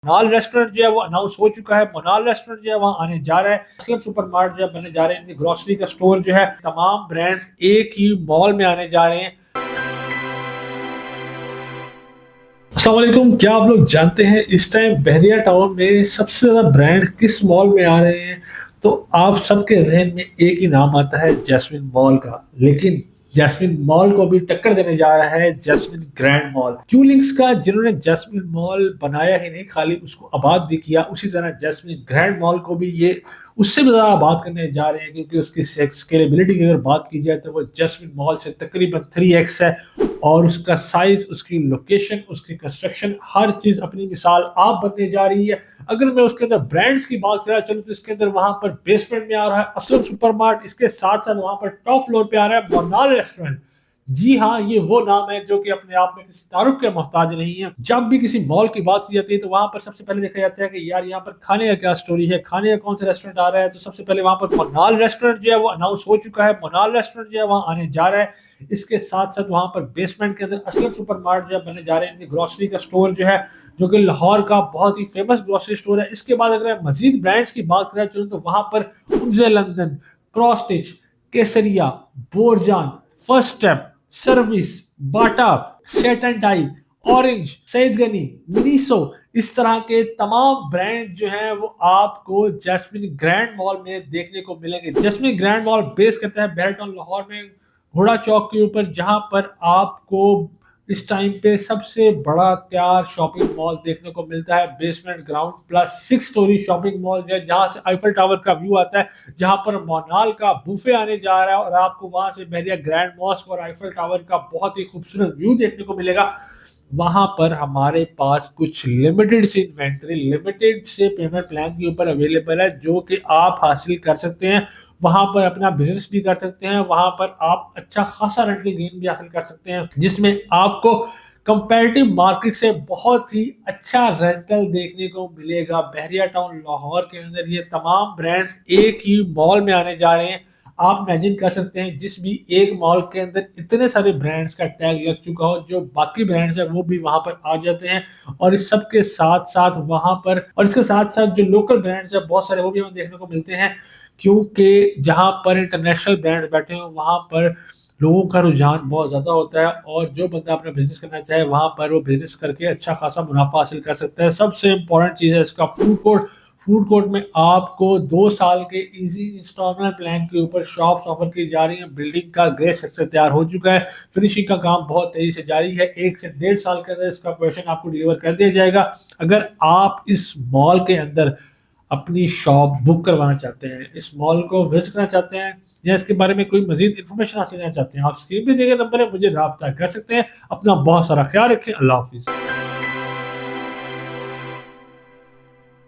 मोनाल restaurant जो है वो अनाउंस हो चुका है। मोनाल रेस्टोरेंट जो है वहाँ आने जा रहा है। असलम सुपरमार्ट जो है बनने जा रहे हैं। इनकी ग्रोसरी का स्टोर जो है, तमाम ब्रांड्स एक ही मॉल में आने जा रहे हैं। अस्सलाम वालेकुम। क्या आप लोग जानते हैं इस टाइम बहरिया टाउन में सबसे ज्यादा ब्रांड किस मॉल में आ रहे हैं? तो आप सबके जहन में एक ही नाम आता है, जैस्मिन मॉल का। लेकिन जैस्मिन मॉल को भी टक्कर देने जा रहा है Jasmine Grand Mall, Q Links का, जिन्होंने जैस्मिन मॉल बनाया ही नहीं, खाली उसको आबाद भी किया। उसी तरह जैस्मिन ग्रैंड मॉल को भी ये उससे भी ज्यादा आबाद करने जा रहे हैं, क्योंकि उसकी स्केलेबिलिटी की अगर बात की जाए तो वो जैस्मिन मॉल से तकरीबन 3x है। और उसका साइज, उसकी लोकेशन, उसकी कंस्ट्रक्शन, हर चीज अपनी मिसाल आप बनने जा रही है। अगर मैं उसके अंदर ब्रांड्स की बात करा चलूँ तो इसके अंदर वहां पर बेसमेंट में आ रहा है असलम सुपरमार्ट। इसके साथ साथ वहां पर टॉप फ्लोर पे आ रहा है मोनाल रेस्टोरेंट। जी हाँ, ये वो नाम है जो कि अपने आप में किसी तारुफ के मोहताज नहीं है। जब भी किसी मॉल की बात की जाती है तो वहां पर सबसे पहले देखा जाता है कि यार यहाँ पर खाने का क्या स्टोरी है, खाने का कौन सा रेस्टोरेंट आ रहा है। तो सबसे पहले वहां पर मोनाल रेस्टोरेंट जो है वो अनाउंस हो चुका है। मोनाल रेस्टोरेंट जो है वहाँ आने जा रहा है। इसके साथ साथ वहां पर बेसमेंट के अंदर असलम सुपरमार्ट जो है बनने जा रहे हैं। इनकी ग्रोसरी का स्टोर जो है, जो कि लाहौर का बहुत ही फेमस ग्रोसरी स्टोर है। इसके बाद अगर मैं मजीद ब्रांड्स की बात करें चलूँ तो वहां पर Unze London, Cross Stitch, Kesariya, Borjan, First Step, Service, Bata, set and tie, Orange, Saeed Ghani, Miniso, इस तरह के तमाम ब्रांड जो हैं वो आपको जैस्मिन ग्रैंड मॉल में देखने को मिलेंगे। जैस्मिन ग्रैंड मॉल बेस करता है बहर टाउन लाहौर में, घोड़ा चौक के ऊपर, जहां पर आपको इस टाइम पे सबसे बड़ा तैयार शॉपिंग मॉल देखने को मिलता है। Basement ground plus 6 story shopping mall है, जहां से आईफल टावर का व्यू आता है, जहां पर मोनाल का बुफे आने जा रहा है और आपको वहां से बहरिया ग्रैंड मॉस्क और आईफल टावर का बहुत ही खूबसूरत व्यू देखने को मिलेगा। वहां पर हमारे पास कुछ लिमिटेड सी इन्वेंट्री, लिमिटेड से पेमेंट प्लान के ऊपर अवेलेबल है, जो कि आप हासिल कर सकते हैं। वहां पर अपना बिजनेस भी कर सकते हैं। वहां पर आप अच्छा खासा रेंटल गेन भी हासिल कर सकते हैं, जिसमें आपको कंपैरेटिव मार्केट से बहुत ही अच्छा रेंटल देखने को मिलेगा। बहरिया टाउन लाहौर के अंदर ये तमाम ब्रांड्स एक ही मॉल में आने जा रहे हैं। आप इमेजिन कर सकते हैं, जिस भी एक मॉल के अंदर इतने सारे ब्रांड्स का टैग लग चुका हो, जो बाकी ब्रांड्स है वो भी वहां पर आ जाते हैं। और इस सब के साथ साथ वहां पर, और इसके साथ साथ जो लोकल ब्रांड्स है बहुत सारे, वो भी हमें देखने को मिलते हैं। क्योंकि जहां पर इंटरनेशनल ब्रांड्स बैठे हो वहां पर लोगों का रुझान बहुत ज्यादा होता है, और जो बंदा अपना बिजनेस करना चाहे वहां पर वो बिजनेस करके अच्छा खासा मुनाफा हासिल कर सकता है। सबसे इंपॉर्टेंट चीज है इसका फूड कोर्ट। फूड कोर्ट में आपको 2 साल के इजी इंस्टॉलमेंट प्लान के ऊपर शॉप्स ऑफर की जा रही है। बिल्डिंग का ग्रे स्ट्रक्चर तैयार हो चुका है, फिनिशिंग का काम बहुत तेजी से जारी है। 1 से 1.5 साल के अंदर इसका पोर्शन आपको डिलीवर कर दिया जाएगा। अगर आप इस मॉल के अंदर अपनी शॉप बुक करवाना चाहते हैं, इस मॉल को विजिट करना चाहते हैं, या इसके बारे में कोई मजीद इन्फॉर्मेशन हासिल करना चाहते हैं, आप स्क्रीन पे दिए गए नंबर है मुझे रब्ता कर सकते हैं। अपना बहुत सारा ख्याल रखें। अल्लाह हाफिज।